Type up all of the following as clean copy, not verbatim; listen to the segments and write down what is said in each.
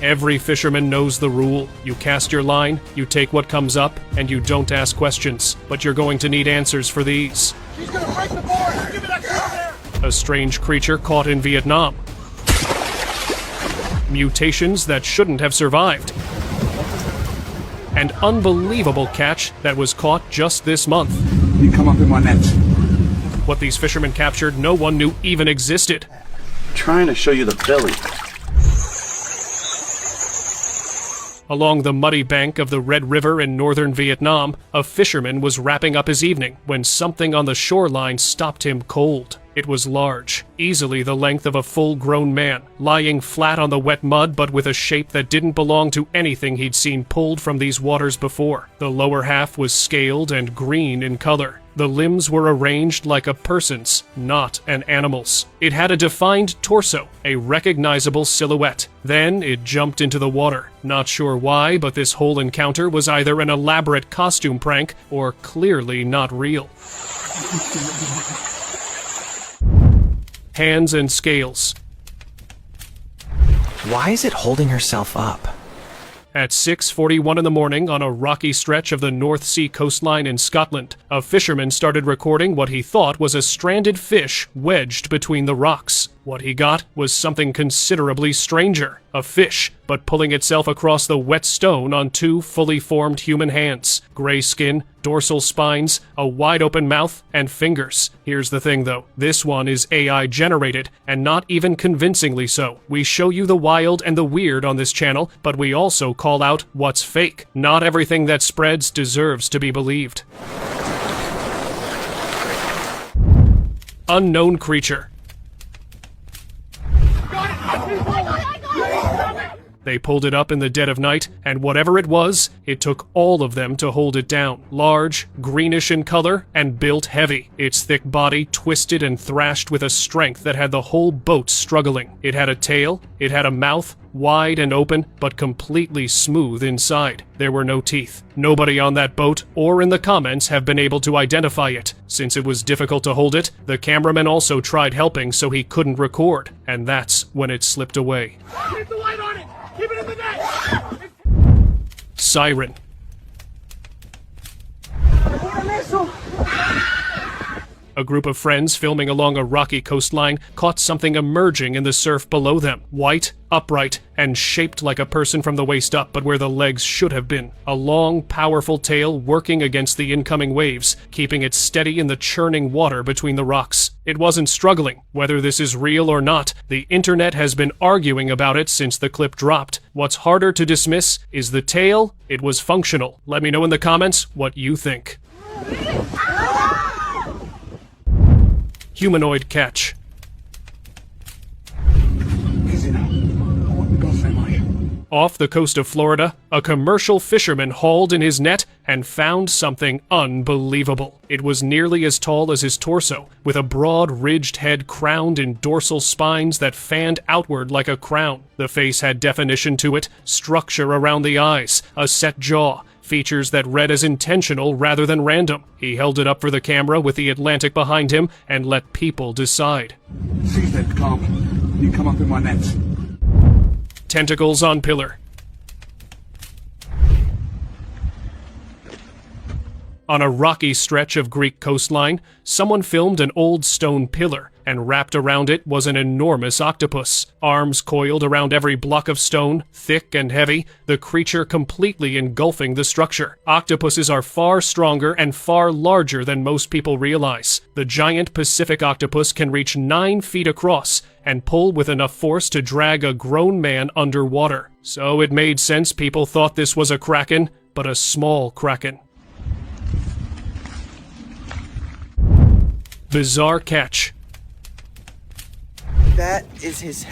Every fisherman knows the rule. You cast your line, you take what comes up, and you don't ask questions. But you're going to need answers for these. She's gonna break the board! Give me that girl there! A strange creature caught in Vietnam. Mutations that shouldn't have survived. An unbelievable catch that was caught just this month. You come up in my net. What these fishermen captured, no one knew even existed. Trying to show you the belly. Along the muddy bank of the Red River in northern Vietnam, a fisherman was wrapping up his evening when something on the shoreline stopped him cold. It was large, easily the length of a full-grown man, lying flat on the wet mud but with a shape that didn't belong to anything he'd seen pulled from these waters before. The lower half was scaled and green in color. The limbs were arranged like a person's, not an animal's. It had a defined torso, a recognizable silhouette. Then it jumped into the water. Not sure why, but this whole encounter was either an elaborate costume prank or clearly not real. Hands and scales. Why is it holding herself up? At 6:41 in the morning on a rocky stretch of the North Sea coastline in Scotland, a fisherman started recording what he thought was a stranded fish wedged between the rocks. What he got was something considerably stranger, a fish, but pulling itself across the wet stone on two fully formed human hands, gray skin, dorsal spines, a wide-open mouth, and fingers. Here's the thing though, this one is AI generated, and not even convincingly so. We show you the wild and the weird on this channel, but we also call out what's fake. Not everything that spreads deserves to be believed. Unknown creature. They pulled it up in the dead of night, and whatever it was, it took all of them to hold it down. Large, greenish in color, and built heavy. Its thick body twisted and thrashed with a strength that had the whole boat struggling. It had a tail, it had a mouth, wide and open, but completely smooth inside. There were no teeth. Nobody on that boat or in the comments have been able to identify it. Since it was difficult to hold it, the cameraman also tried helping so he couldn't record, and that's when it slipped away. Keep the light on it! Keep it in the net! Siren. A group of friends filming along a rocky coastline caught something emerging in the surf below them. White, upright, and shaped like a person from the waist up, but where the legs should have been. A long, powerful tail working against the incoming waves, keeping it steady in the churning water between the rocks. It wasn't struggling. Whether this is real or not, the internet has been arguing about it since the clip dropped. What's harder to dismiss is the tail. It was functional. Let me know in the comments what you think. Humanoid catch. Easy now. I wouldn't go so much. Off the coast of Florida, a commercial fisherman hauled in his net and found something unbelievable. It was nearly as tall as his torso, with a broad ridged head crowned in dorsal spines that fanned outward like a crown. The face had definition to it, structure around the eyes, a set jaw, features that read as intentional rather than random. He held it up for the camera with the Atlantic behind him and let people decide. Sea's dead calm. You come up in my net. Tentacles on pillar. On a rocky stretch of Greek coastline, someone filmed an old stone pillar, and wrapped around it was an enormous octopus. Arms coiled around every block of stone, thick and heavy, the creature completely engulfing the structure. Octopuses are far stronger and far larger than most people realize. The giant Pacific octopus can reach 9 feet across and pull with enough force to drag a grown man underwater. So it made sense people thought this was a kraken, but a small kraken. Bizarre catch. That is his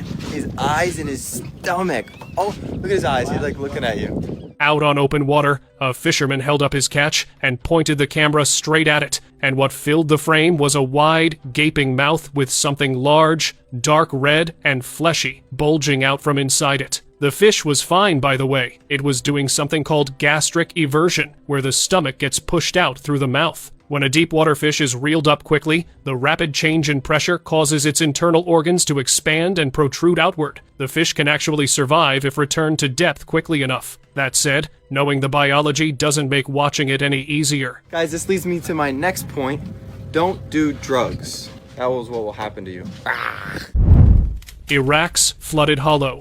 eyes and his stomach. Oh, look at his eyes. He's like looking at you. Out on open water, a fisherman held up his catch and pointed the camera straight at it, and what filled the frame was a wide, gaping mouth with something large, dark red, and fleshy bulging out from inside it. The fish was fine, by the way. It was doing something called gastric eversion, where the stomach gets pushed out through the mouth. When a deep water fish is reeled up quickly, the rapid change in pressure causes its internal organs to expand and protrude outward. The fish can actually survive if returned to depth quickly enough. That said, knowing the biology doesn't make watching it any easier. Guys, this leads me to my next point. Don't do drugs. That was what will happen to you. Iraq's flooded hollow.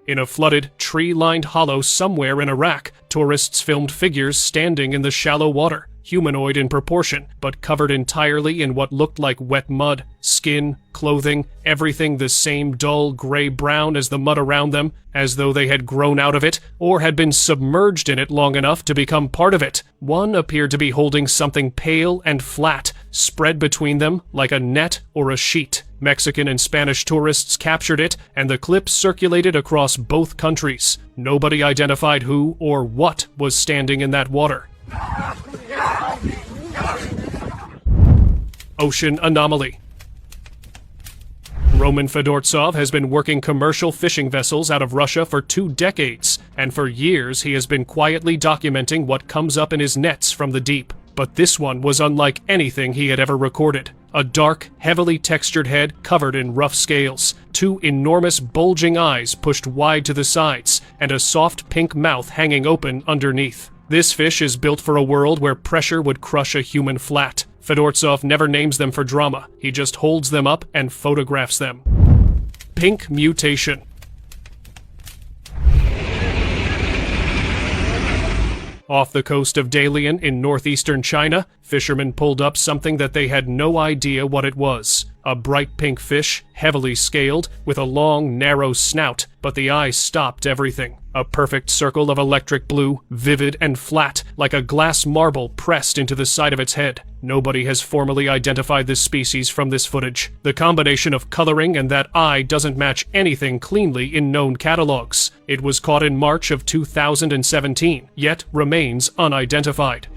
In a flooded, tree-lined hollow somewhere in Iraq, tourists filmed figures standing in the shallow water, humanoid in proportion, but covered entirely in what looked like wet mud. Skin, clothing, everything the same dull gray-brown as the mud around them, as though they had grown out of it, or had been submerged in it long enough to become part of it. One appeared to be holding something pale and flat, spread between them like a net or a sheet. Mexican and Spanish tourists captured it, and the clip circulated across both countries. Nobody identified who or what was standing in that water. Ocean anomaly. Roman Fedortsov has been working commercial fishing vessels out of Russia for 2 decades, and for years he has been quietly documenting what comes up in his nets from the deep. But this one was unlike anything he had ever recorded. A dark, heavily textured head covered in rough scales, 2 enormous bulging eyes pushed wide to the sides, and a soft pink mouth hanging open underneath. This fish is built for a world where pressure would crush a human flat. Fedortsov never names them for drama, he just holds them up and photographs them. Pink mutation. Off the coast of Dalian in northeastern China, fishermen pulled up something that they had no idea what it was. A bright pink fish, heavily scaled, with a long, narrow snout, but the eyes stopped everything. A perfect circle of electric blue, vivid and flat, like a glass marble pressed into the side of its head. Nobody has formally identified this species from this footage. The combination of coloring and that eye doesn't match anything cleanly in known catalogs. It was caught in March of 2017, yet remains unidentified.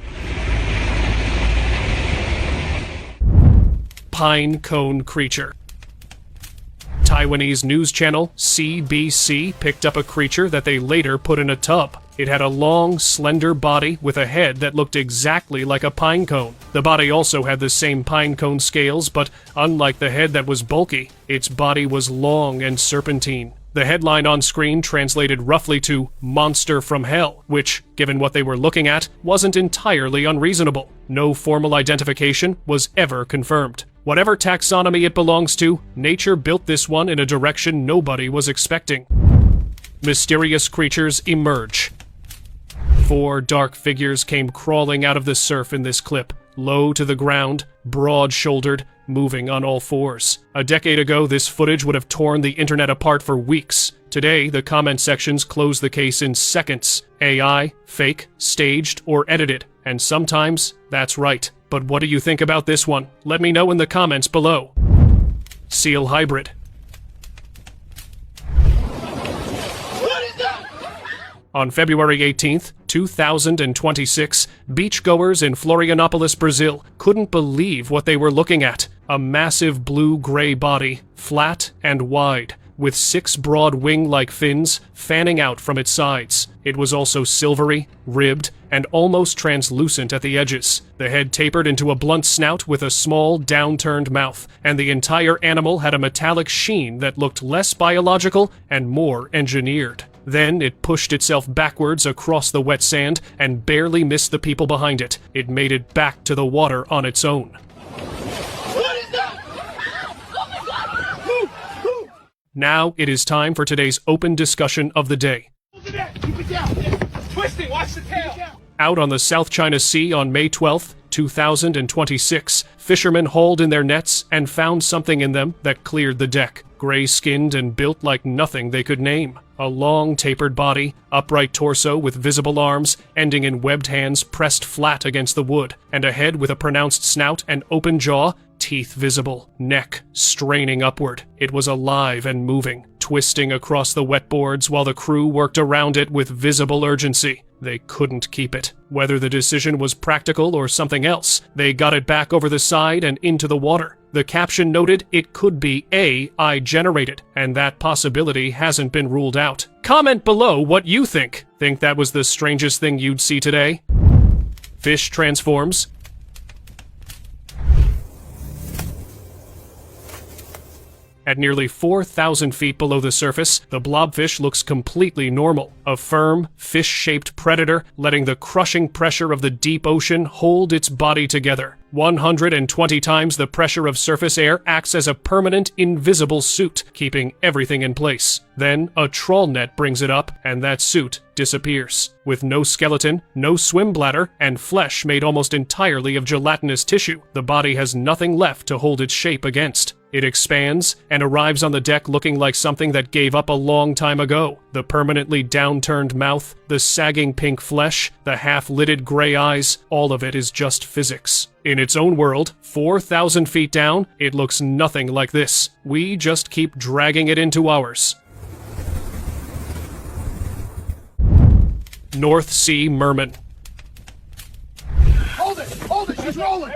Pine cone creature. Taiwanese news channel CBC picked up a creature that they later put in a tub. It had a long, slender body with a head that looked exactly like a pine cone. The body also had the same pine cone scales, but unlike the head that was bulky, its body was long and serpentine. The headline on screen translated roughly to "Monster from Hell," which, given what they were looking at, wasn't entirely unreasonable. No formal identification was ever confirmed. Whatever taxonomy it belongs to, nature built this one in a direction nobody was expecting. Mysterious creatures emerge. 4 dark figures came crawling out of the surf in this clip, low to the ground, broad-shouldered, moving on all fours. A decade ago, this footage would have torn the internet apart for weeks. Today, the comment sections close the case in seconds. AI, fake, staged, or edited. And sometimes, that's right. But what do you think about this one? Let me know in the comments below. Seal hybrid. On February 18th, 2026, beachgoers in Florianopolis, Brazil, couldn't believe what they were looking at. A massive blue-gray body, flat and wide, with 6 broad wing-like fins fanning out from its sides. It was also silvery, ribbed, and almost translucent at the edges. The head tapered into a blunt snout with a small, downturned mouth, and the entire animal had a metallic sheen that looked less biological and more engineered. Then it pushed itself backwards across the wet sand and barely missed the people behind it. It made it back to the water on its own. What is that? Now it is time for today's open discussion of the day. Keep it down. Twisting, watch the tail. Out on the South China Sea on May 12th, 2026, fishermen hauled in their nets and found something in them that cleared the deck. Gray-skinned and built like nothing they could name. A long, tapered body, upright torso with visible arms, ending in webbed hands pressed flat against the wood, and a head with a pronounced snout and open jaw, teeth visible, neck straining upward. It was alive and moving, twisting across the wet boards while the crew worked around it with visible urgency. They couldn't keep it. Whether the decision was practical or something else, they got it back over the side and into the water. The caption noted it could be AI generated, and that possibility hasn't been ruled out. Comment below what you think. Think that was the strangest thing you'd see today? Fish transforms. At nearly 4,000 feet below the surface, the blobfish looks completely normal. A firm, fish-shaped predator, letting the crushing pressure of the deep ocean hold its body together. 120 times the pressure of surface air acts as a permanent, invisible suit, keeping everything in place. Then, a trawl net brings it up, and that suit disappears. With no skeleton, no swim bladder, and flesh made almost entirely of gelatinous tissue, the body has nothing left to hold its shape against. It expands and arrives on the deck looking like something that gave up a long time ago. The permanently downturned mouth, the sagging pink flesh, the half-lidded gray eyes, all of it is just physics. In its own world, 4,000 feet down, it looks nothing like this. We just keep dragging it into ours. North Sea Merman. Hold it, she's rolling.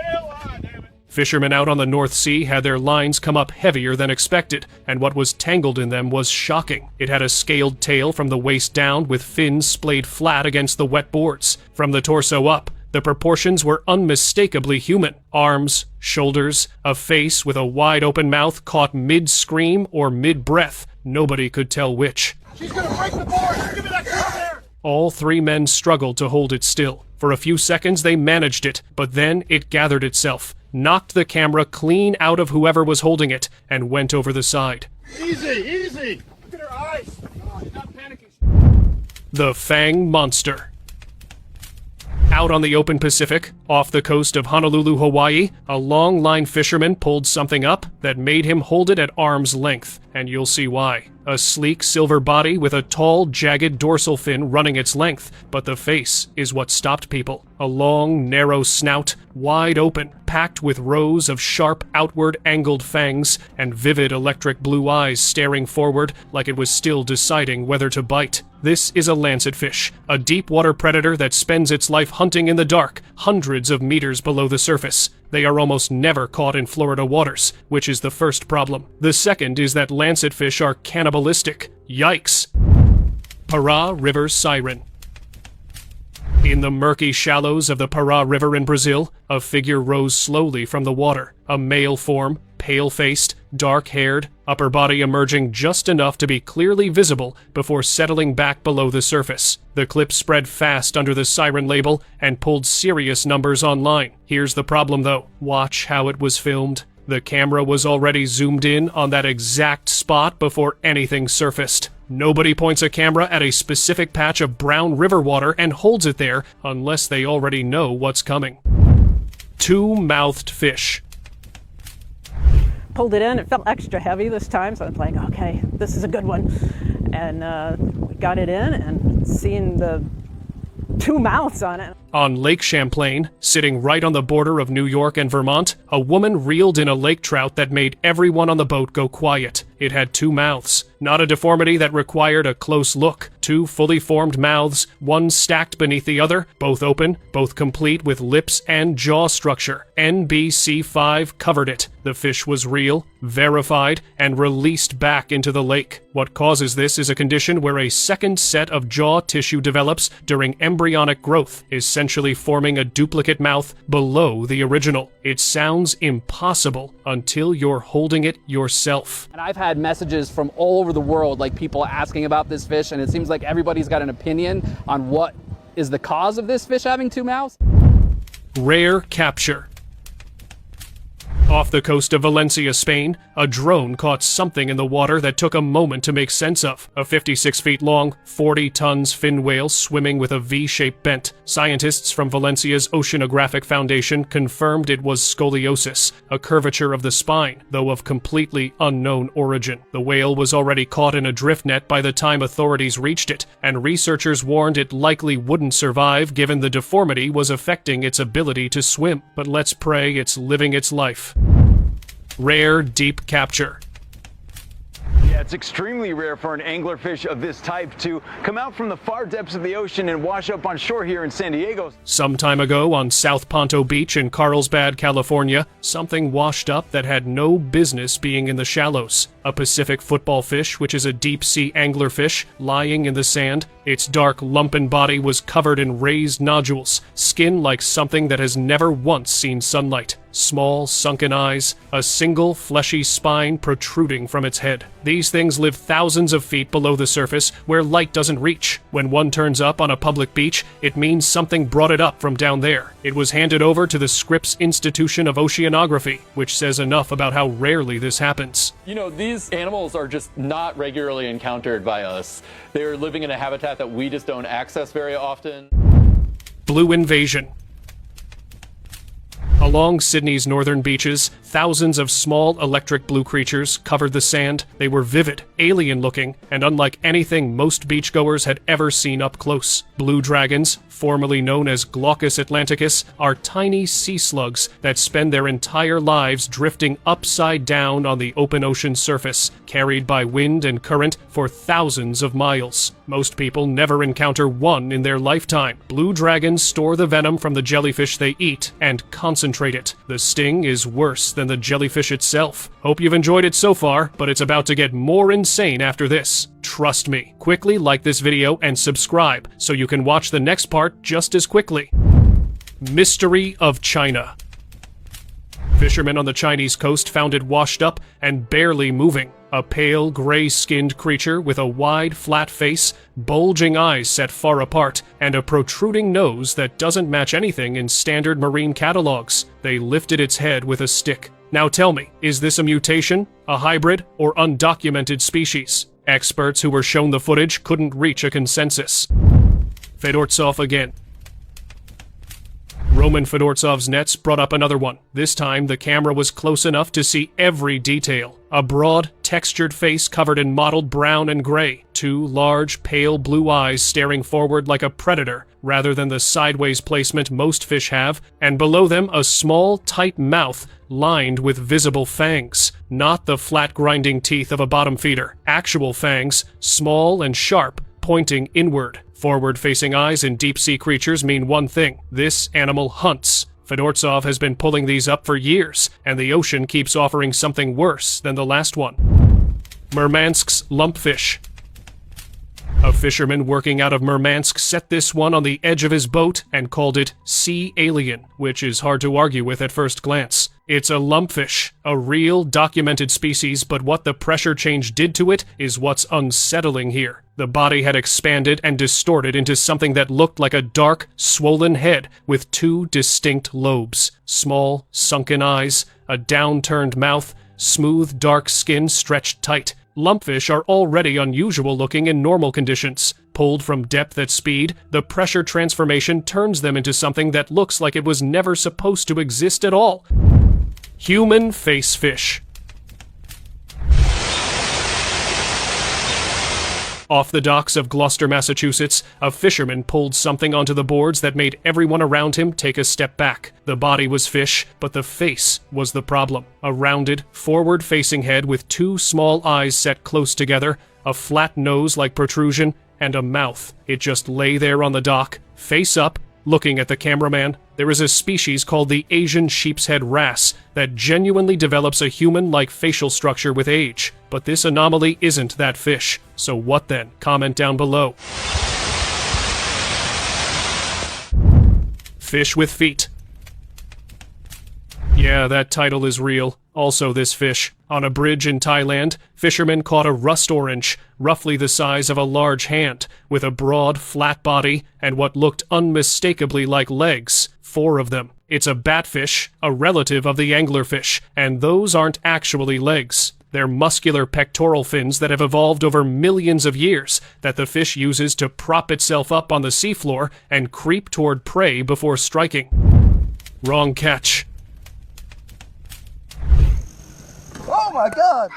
Fishermen out on the North Sea had their lines come up heavier than expected, and what was tangled in them was shocking. It had a scaled tail from the waist down with fins splayed flat against the wet boards. From the torso up, the proportions were unmistakably human. Arms, shoulders, a face with a wide-open mouth caught mid-scream or mid-breath. Nobody could tell which. She's gonna break the board. Give me that car there. All three men struggled to hold it still. For a few seconds they managed it, but then it gathered itself, knocked the camera clean out of whoever was holding it, and went over the side. Easy. Look at her eyes. Oh, she's not panicking. The Fang Monster. Out on the open Pacific, off the coast of Honolulu, Hawaii, a long-line fisherman pulled something up that made him hold it at arm's length, and you'll see why. A sleek silver body with a tall, jagged dorsal fin running its length, but the face is what stopped people. A long, narrow snout, wide open, packed with rows of sharp, outward angled fangs, and vivid electric blue eyes staring forward like it was still deciding whether to bite. This is a lancetfish, a deep-water predator that spends its life hunting in the dark, hundreds of meters below the surface. They are almost never caught in Florida waters, which is the first problem. The second is that lancetfish are cannibalistic. Yikes! Pará River Siren. In the murky shallows of the Pará River in Brazil, a figure rose slowly from the water. A male form, pale-faced, dark-haired, upper body emerging just enough to be clearly visible before settling back below the surface. The clip spread fast under the siren label and pulled serious numbers online. Here's the problem though. Watch how it was filmed. The camera was already zoomed in on that exact spot before anything surfaced. Nobody points a camera at a specific patch of brown river water and holds it there unless they already know what's coming. Two-mouthed fish. Pulled it in, it felt extra heavy this time, so I was like, okay, this is a good one. And we got it in and seeing the two mouths on it. On Lake Champlain, sitting right on the border of New York and Vermont, a woman reeled in a lake trout that made everyone on the boat go quiet. It had two mouths. Not a deformity that required a close look. Two fully formed mouths, one stacked beneath the other, both open, both complete with lips and jaw structure. NBC5 covered it. The fish was real, verified, and released back into the lake. What causes this is a condition where a second set of jaw tissue develops during embryonic growth, essentially forming a duplicate mouth below the original. It sounds impossible until you're holding it yourself. And I've had messages from all over the world, like people asking about this fish, and it seems like everybody's got an opinion on what is the cause of this fish having two mouths. Rare capture. Off the coast of Valencia, Spain, a drone caught something in the water that took a moment to make sense of. A 56 feet long, 40 tons fin whale swimming with a V-shaped bent. Scientists from Valencia's Oceanographic Foundation confirmed it was scoliosis, a curvature of the spine, though of completely unknown origin. The whale was already caught in a drift net by the time authorities reached it, and researchers warned it likely wouldn't survive given the deformity was affecting its ability to swim. But let's pray it's living its life. Rare deep capture. Yeah, Yeah, it's extremely rare for an anglerfish of this type to come out from the far depths of the ocean and wash up on shore here in San Diego. Some time ago on South Ponto Beach in Carlsbad, California, something washed up that had no business being in the shallows. A Pacific football fish, which is a deep-sea anglerfish, lying in the sand. Its dark, lumpen body was covered in raised nodules, skin like something that has never once seen sunlight. Small, sunken eyes, a single fleshy spine protruding from its head. These things live thousands of feet below the surface, where light doesn't reach. When one turns up on a public beach, it means something brought it up from down there. It was handed over to the Scripps Institution of Oceanography, which says enough about how rarely this happens. You know, these animals are just not regularly encountered by us. They're living in a habitat that we just don't access very often. Blue invasion. Along Sydney's northern beaches, thousands of small electric blue creatures covered the sand. They were vivid, alien-looking, and unlike anything most beachgoers had ever seen up close. Blue dragons, formerly known as Glaucus atlanticus, are tiny sea slugs that spend their entire lives drifting upside down on the open ocean surface, carried by wind and current for thousands of miles. Most people never encounter one in their lifetime. Blue dragons store the venom from the jellyfish they eat and concentrate it. The sting is worse than the jellyfish itself. Hope you've enjoyed it so far, but it's about to get more insane after this. Trust me. Quickly like this video and subscribe so you can watch the next part just as quickly. Mystery of China. Fishermen on the Chinese coast found it washed up and barely moving. A pale, gray-skinned creature with a wide, flat face, bulging eyes set far apart, and a protruding nose that doesn't match anything in standard marine catalogs. They lifted its head with a stick. Now tell me, is this a mutation, a hybrid, or undocumented species? Experts who were shown the footage couldn't reach a consensus. Fedortsov again. Roman Fedortsov's nets brought up another one. This time, the camera was close enough to see every detail. A broad, textured face covered in mottled brown and gray. Two large, pale blue eyes staring forward like a predator, rather than the sideways placement most fish have, and below them a small, tight mouth lined with visible fangs. Not the flat, grinding teeth of a bottom feeder. Actual fangs, small and sharp, pointing inward. Forward-facing eyes in deep-sea creatures mean one thing: this animal hunts. Fedortsov has been pulling these up for years, and the ocean keeps offering something worse than the last one. Murmansk's lumpfish. A fisherman working out of Murmansk set this one on the edge of his boat and called it Sea Alien, which is hard to argue with at first glance. It's a lumpfish, a real documented species, but what the pressure change did to it is what's unsettling here. The body had expanded and distorted into something that looked like a dark, swollen head with two distinct lobes, small, sunken eyes, a downturned mouth, smooth, dark skin stretched tight. Lumpfish are already unusual looking in normal conditions. Pulled from depth at speed, the pressure transformation turns them into something that looks like it was never supposed to exist at all. Human face fish. Off the docks of Gloucester, Massachusetts, a fisherman pulled something onto the boards that made everyone around him take a step back. The body was fish, but the face was the problem. A rounded, forward-facing head with two small eyes set close together, a flat nose like protrusion, and a mouth. It just lay there on the dock, face up, looking at the cameraman. There is a species called the Asian sheepshead wrasse that genuinely develops a human-like facial structure with age. But this anomaly isn't that fish. So what then? Comment down below. Fish with feet. Yeah, that title is real. Also this fish. On a bridge in Thailand, fishermen caught a rust orange, roughly the size of a large hand, with a broad, flat body and what looked unmistakably like legs. 4 of them. It's a batfish, a relative of the anglerfish, and those aren't actually legs. They're muscular pectoral fins that have evolved over millions of years that the fish uses to prop itself up on the seafloor and creep toward prey before striking. Wrong catch. Oh my God!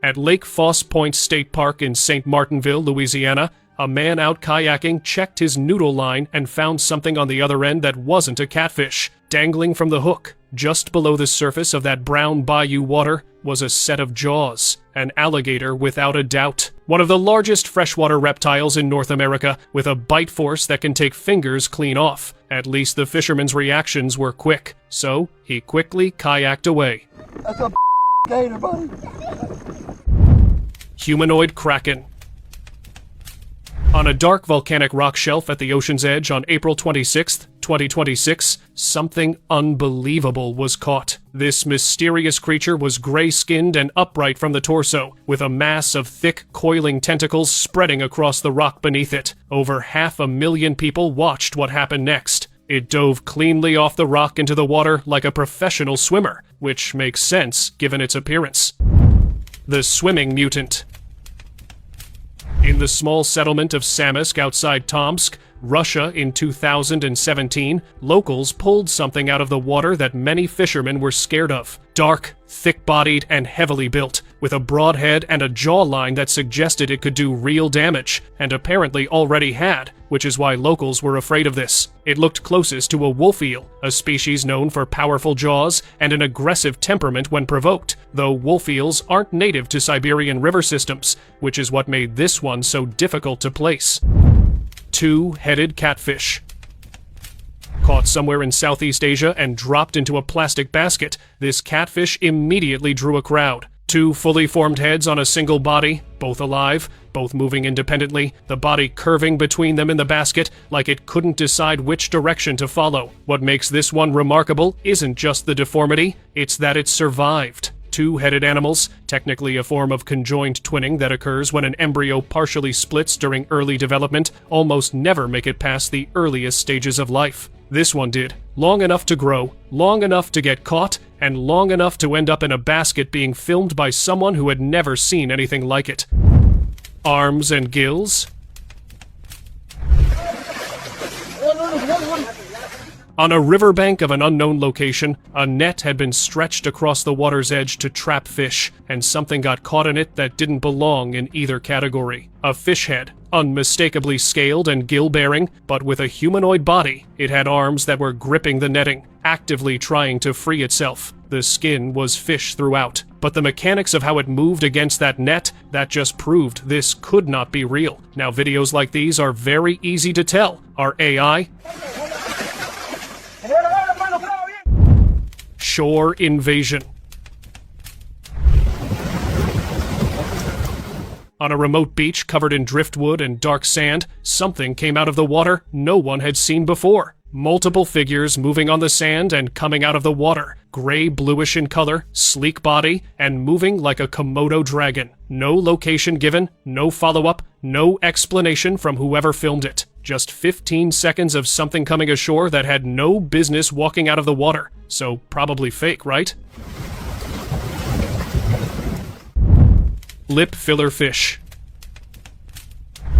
At Lake Foss Point State Park in St. Martinville, Louisiana, a man out kayaking checked his noodle line and found something on the other end that wasn't a catfish. Dangling from the hook, Just below the surface of that brown bayou water was a set of jaws, an alligator without a doubt. One of the largest freshwater reptiles in North America, with a bite force that can take fingers clean off. At least the fisherman's reactions were quick, so he quickly kayaked away. That's a gator, buddy. Humanoid kraken. On a dark volcanic rock shelf at the ocean's edge on April 26, 2026, something unbelievable was caught. This mysterious creature was gray-skinned and upright from the torso, with a mass of thick, coiling tentacles spreading across the rock beneath it. Over 500,000 people watched what happened next. It dove cleanly off the rock into the water like a professional swimmer, which makes sense given its appearance. The swimming mutant. In the small settlement of Samisk outside Tomsk, Russia in 2017, locals pulled something out of the water that many fishermen were scared of. Dark, thick-bodied, and heavily built, with a broad head and a jawline that suggested it could do real damage, and apparently already had, which is why locals were afraid of this. It looked closest to a wolf eel, a species known for powerful jaws and an aggressive temperament when provoked, though wolf eels aren't native to Siberian river systems, which is what made this one so difficult to place. Two-headed catfish. Caught somewhere in Southeast Asia and dropped into a plastic basket, this catfish immediately drew a crowd. Two fully formed heads on a single body, both alive, both moving independently, the body curving between them in the basket like it couldn't decide which direction to follow. What makes this one remarkable isn't just the deformity, it's that it survived. Two-headed animals, technically a form of conjoined twinning that occurs when an embryo partially splits during early development, almost never make it past the earliest stages of life. This one did. Long enough to grow, long enough to get caught, and long enough to end up in a basket being filmed by someone who had never seen anything like it. Arms and gills. On a riverbank of an unknown location, a net had been stretched across the water's edge to trap fish, and something got caught in it that didn't belong in either category. A fish head, unmistakably scaled and gill-bearing, but with a humanoid body. It had arms that were gripping the netting, actively trying to free itself. The skin was fish throughout, but the mechanics of how it moved against that net, that just proved this could not be real. Now, videos like these are very easy to tell. Are AI? Shore invasion. On a remote beach covered in driftwood and dark sand, something came out of the water no one had seen before. Multiple figures moving on the sand and coming out of the water, gray-bluish in color, sleek body, and moving like a Komodo dragon. No location given, no follow-up, no explanation from whoever filmed it. Just 15 seconds of something coming ashore that had no business walking out of the water. So probably fake, right? Lip filler fish.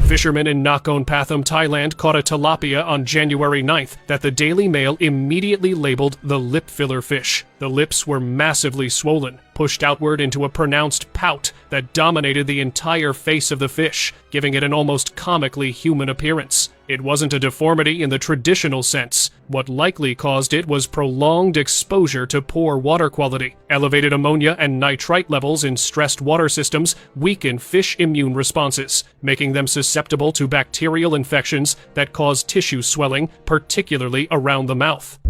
Fishermen in Nakhon Pathom, Thailand caught a tilapia on January 9th that the Daily Mail immediately labeled the lip filler fish. The lips were massively swollen, pushed outward into a pronounced pout that dominated the entire face of the fish, giving it an almost comically human appearance. It wasn't a deformity in the traditional sense. What likely caused it was prolonged exposure to poor water quality. Elevated ammonia and nitrite levels in stressed water systems weaken fish immune responses, making them susceptible to bacterial infections that cause tissue swelling, particularly around the mouth.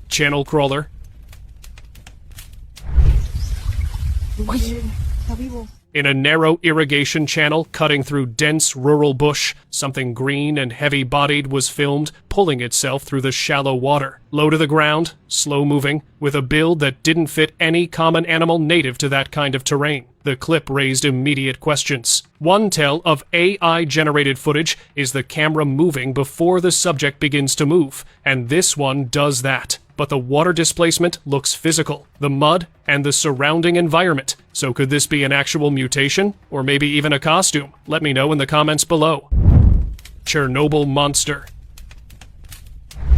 Channel crawler. In a narrow irrigation channel cutting through dense rural bush, something green and heavy-bodied was filmed, pulling itself through the shallow water. Low to the ground, slow-moving, with a build that didn't fit any common animal native to that kind of terrain. The clip raised immediate questions. One tell of AI-generated footage is the camera moving before the subject begins to move, and this one does that. But the water displacement looks physical, the mud, and the surrounding environment. So could this be an actual mutation? Or maybe even a costume? Let me know in the comments below. Chernobyl monster.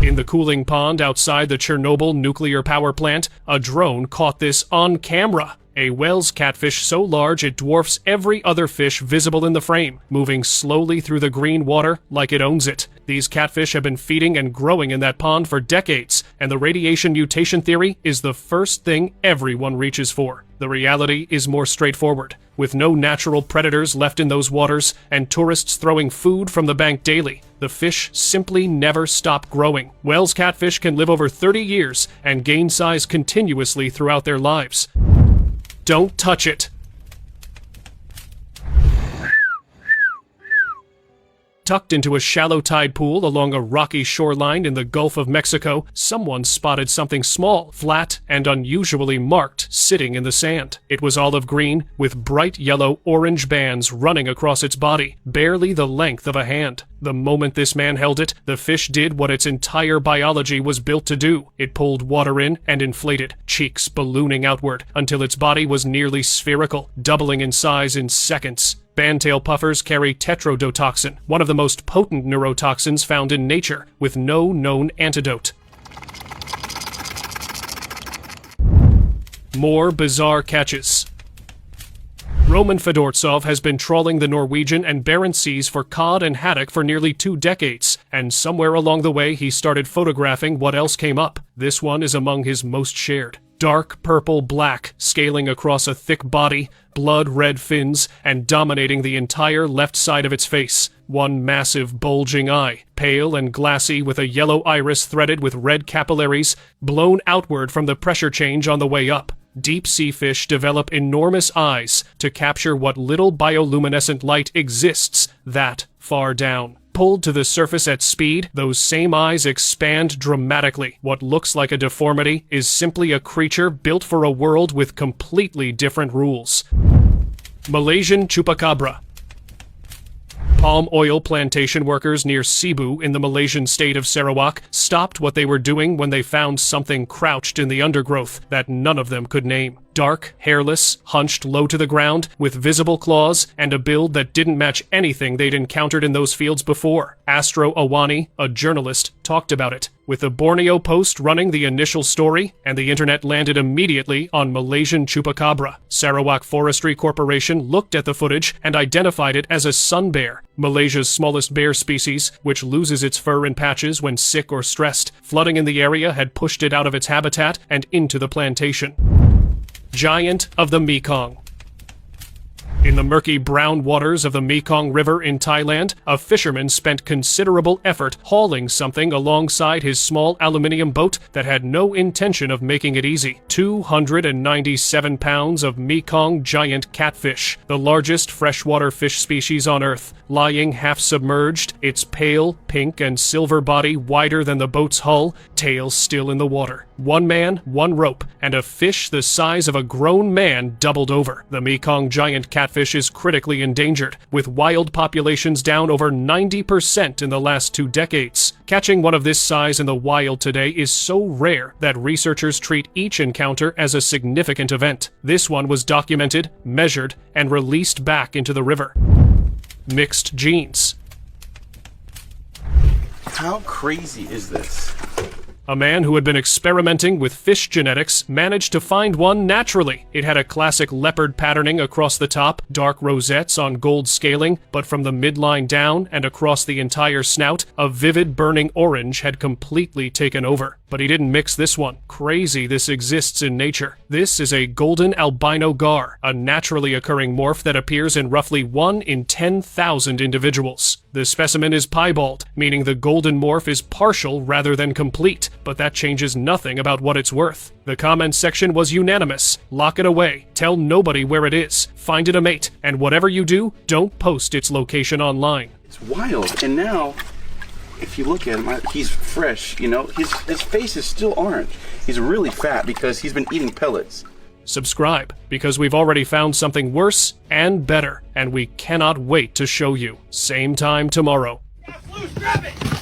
In the cooling pond outside the Chernobyl nuclear power plant, a drone caught this on camera. A Wells catfish so large it dwarfs every other fish visible in the frame, moving slowly through the green water like it owns it. These catfish have been feeding and growing in that pond for decades, and the radiation mutation theory is the first thing everyone reaches for. The reality is more straightforward. With no natural predators left in those waters, and tourists throwing food from the bank daily, the fish simply never stop growing. Wells catfish can live over 30 years and gain size continuously throughout their lives. Don't touch it. Tucked into a shallow tide pool along a rocky shoreline in the Gulf of Mexico, someone spotted something small, flat, and unusually marked sitting in the sand. It was olive green, with bright yellow-orange bands running across its body, barely the length of a hand. The moment this man held it, the fish did what its entire biology was built to do. It pulled water in and inflated, cheeks ballooning outward, until its body was nearly spherical, doubling in size in seconds. Bandtail puffers carry tetrodotoxin, one of the most potent neurotoxins found in nature, with no known antidote. More bizarre catches. Roman Fedortsov has been trawling the Norwegian and Barents Seas for cod and haddock for nearly 2 decades, and somewhere along the way he started photographing what else came up. This one is among his most shared. Dark purple-black, scaling across a thick body, blood-red fins, and dominating the entire left side of its face. One massive, bulging eye, pale and glassy with a yellow iris threaded with red capillaries, blown outward from the pressure change on the way up. Deep-sea fish develop enormous eyes to capture what little bioluminescent light exists that far down. Pulled to the surface at speed, those same eyes expand dramatically. What looks like a deformity is simply a creature built for a world with completely different rules. Malaysian chupacabra. Palm oil plantation workers near Cebu in the Malaysian state of Sarawak stopped what they were doing when they found something crouched in the undergrowth that none of them could name. Dark, hairless, hunched low to the ground, with visible claws, and a build that didn't match anything they'd encountered in those fields before. Astro Awani, a journalist, talked about it, with the Borneo Post running the initial story, and the internet landed immediately on Malaysian chupacabra. Sarawak Forestry Corporation looked at the footage and identified it as a sun bear, Malaysia's smallest bear species, which loses its fur in patches when sick or stressed. Flooding in the area had pushed it out of its habitat and into the plantation. Giant of the Mekong. In the murky brown waters of the Mekong River in Thailand, a fisherman spent considerable effort hauling something alongside his small aluminium boat that had no intention of making it easy. 297 pounds of Mekong giant catfish, the largest freshwater fish species on Earth, lying half-submerged, its pale pink and silver body wider than the boat's hull, tail still in the water. One man, one rope, and a fish the size of a grown man doubled over. The Mekong giant catfish is critically endangered, with wild populations down over 90% in the last 2 decades. Catching one of this size in the wild today is so rare that researchers treat each encounter as a significant event. This one was documented, measured, and released back into the river. Mixed genes. How crazy is this? A man who had been experimenting with fish genetics managed to find one naturally. It had a classic leopard patterning across the top, dark rosettes on gold scaling, but from the midline down and across the entire snout, a vivid burning orange had completely taken over. But he didn't mix this one. Crazy this exists in nature. This is a golden albino gar, a naturally occurring morph that appears in roughly 1 in 10,000 individuals. The specimen is piebald, meaning the golden morph is partial rather than complete, but that changes nothing about what it's worth. The comments section was unanimous. Lock it away. Tell nobody where it is. Find it a mate. And whatever you do, don't post its location online. It's wild. And now, if you look at him, he's fresh, you know? His face is still orange. He's really fat because he's been eating pellets. Subscribe, because we've already found something worse and better, and we cannot wait to show you. Same time tomorrow. Yes, loose, grab it!